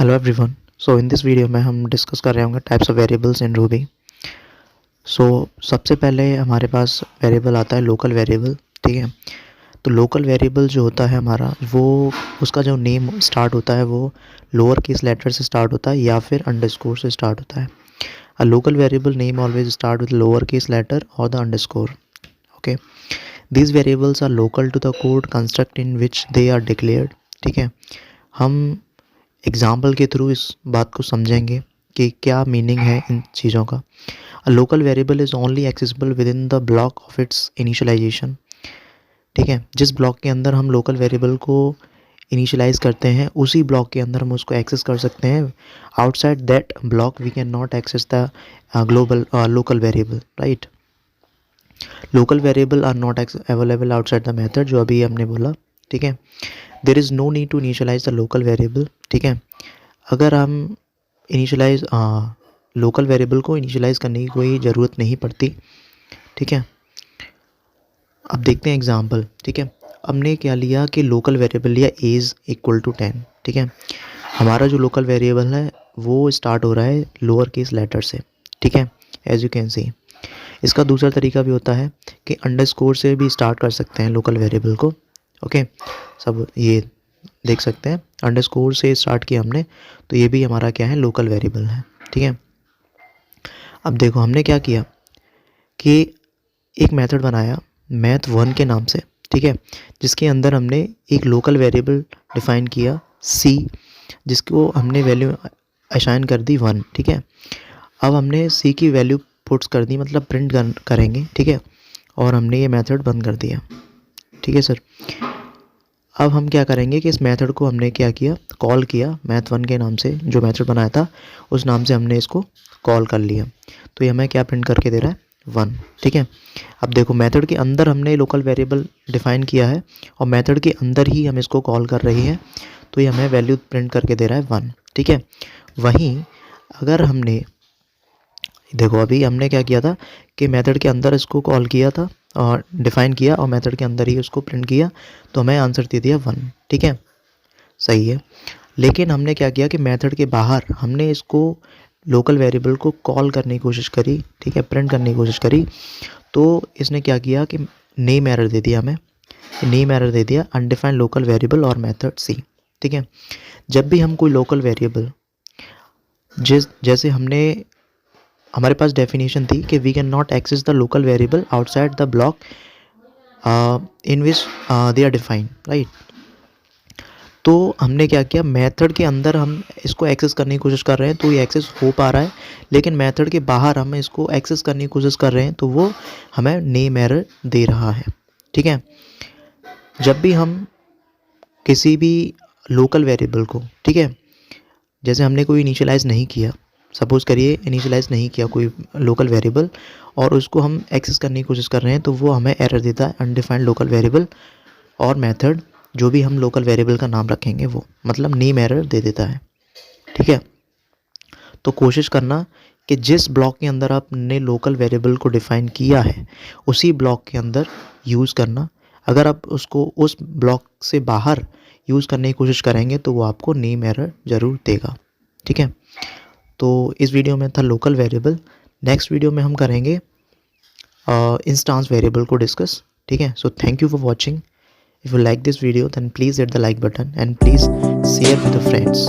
Hello everyone. So in this video में हम discuss कर रहे होंगे types of variables in Ruby. So सबसे पहले हमारे पास वेरिएबल आता है लोकल वेरिएबल। ठीक है, तो लोकल वेरिएबल जो होता है हमारा, वो उसका जो नेम स्टार्ट होता है वो लोअर केस लेटर से स्टार्ट होता है या फिर अंडरस्कोर से स्टार्ट होता है। A local variable name always start with lower case letter और the underscore. Okay, these variables are local to the code construct in which they are declared. ठीक है, हम एग्जाम्पल के थ्रू इस बात को समझेंगे कि क्या मीनिंग है इन चीज़ों का। A local variable is only accessible within the block of its initialization. ठीक है, जिस ब्लॉक के अंदर हम लोकल वेरिएबल को इनिशियलाइज करते हैं उसी ब्लॉक के अंदर हम उसको एक्सेस कर सकते हैं। Outside that block we can not access the global local variable, right. Local variable are not available outside the method, जो अभी हमने बोला। ठीक है, there is no need to initialize the local variable. ठीक है, अगर हम इनिशियलाइज लोकल वेरिएबल को इनिशियलाइज करने की कोई ज़रूरत नहीं पड़ती। ठीक है, अब देखते हैं एग्जांपल। ठीक है, हमने क्या लिया कि लोकल वेरिएबल लिया एज इक्वल टू 10। ठीक है, हमारा जो लोकल वेरिएबल है वो स्टार्ट हो रहा है लोअर केस लेटर से। ठीक है, एज यू कैन सी। इसका दूसरा तरीका भी होता है कि अंडरस्कोर से भी स्टार्ट कर सकते हैं लोकल वेरिएबल को। ओके, सब ये देख सकते हैं, अंडरस्कोर से स्टार्ट किया हमने, तो ये भी हमारा क्या है, लोकल वेरिएबल है। ठीक है, अब देखो हमने क्या किया कि एक मेथड बनाया math1 के नाम से। ठीक है, जिसके अंदर हमने एक लोकल वेरिएबल डिफाइन किया c, जिसको हमने वैल्यू असाइन कर दी 1। ठीक है, अब हमने c की वैल्यू पुट्स कर दी, मतलब प्रिंट करेंगे। ठीक है, और हमने ये मेथड बंद कर दिया। ठीक है सर, अब हम क्या करेंगे कि इस मेथड को हमने क्या किया, कॉल किया math1 के नाम से, जो मेथड बनाया था उस नाम से हमने इसको कॉल कर लिया। तो ये हमें क्या प्रिंट करके दे रहा है, 1। ठीक है, अब देखो मेथड के अंदर हमने लोकल वेरिएबल डिफाइन किया है और मेथड के अंदर ही हम इसको कॉल कर रही है, तो ये हमें वैल्यू प्रिंट करके दे रहा है 1। ठीक है, वहीं अगर हमने देखो अभी हमने क्या किया था कि मेथड के अंदर इसको कॉल किया था और डिफ़ाइन किया और मेथड के अंदर ही उसको प्रिंट किया, तो हमें आंसर दे दिया 1। ठीक है, सही है। लेकिन हमने क्या किया कि मेथड के बाहर हमने इसको लोकल वेरिएबल को कॉल करने की कोशिश करी। ठीक है, प्रिंट करने की कोशिश करी, तो इसने क्या किया कि नेम एरर दे दिया हमें, नेम एरर दे दिया अनडिफाइंड लोकल वेरिएबल और मेथड सी। ठीक है, जब भी हम कोई लोकल वेरिएबल, जैसे हमने, हमारे पास डेफिनेशन थी कि we can not access the local variable outside the block in which they are defined, right. तो हमने क्या किया, मेथड के अंदर हम इसको एक्सेस करने की कोशिश कर रहे हैं तो ये एक्सेस हो पा रहा है, लेकिन मेथड के बाहर हम इसको एक्सेस करने की कोशिश कर रहे हैं तो वो हमें नेम एरर दे रहा है। ठीक है, जब भी हम किसी भी लोकल वेरिएबल को, ठीक है, जैसे हमने कोई इनिशियलाइज़ नहीं किया, सपोज़ करिए इनिशियलाइज़ नहीं किया कोई लोकल वेरिएबल और उसको हम एक्सेस करने की कोशिश कर रहे हैं, तो वो हमें एरर देता है अनडिफाइंड लोकल वेरिएबल और मेथड, जो भी हम लोकल वेरिएबल का नाम रखेंगे वो, मतलब नेम एरर दे देता है। ठीक है, तो कोशिश करना कि जिस ब्लॉक के अंदर आपने लोकल वेरिएबल को डिफ़ाइन किया है उसी ब्लॉक के अंदर यूज़ करना। अगर आप उसको उस ब्लॉक से बाहर यूज़ करने की कोशिश करेंगे तो वो आपको नेम एरर ज़रूर देगा। ठीक है, तो इस वीडियो में था लोकल वेरिएबल। नेक्स्ट वीडियो में हम करेंगे इंस्टांस वेरिएबल को डिस्कस। ठीक है, so thank you for watching. If you like this video then please hit the like button and please share with the friends.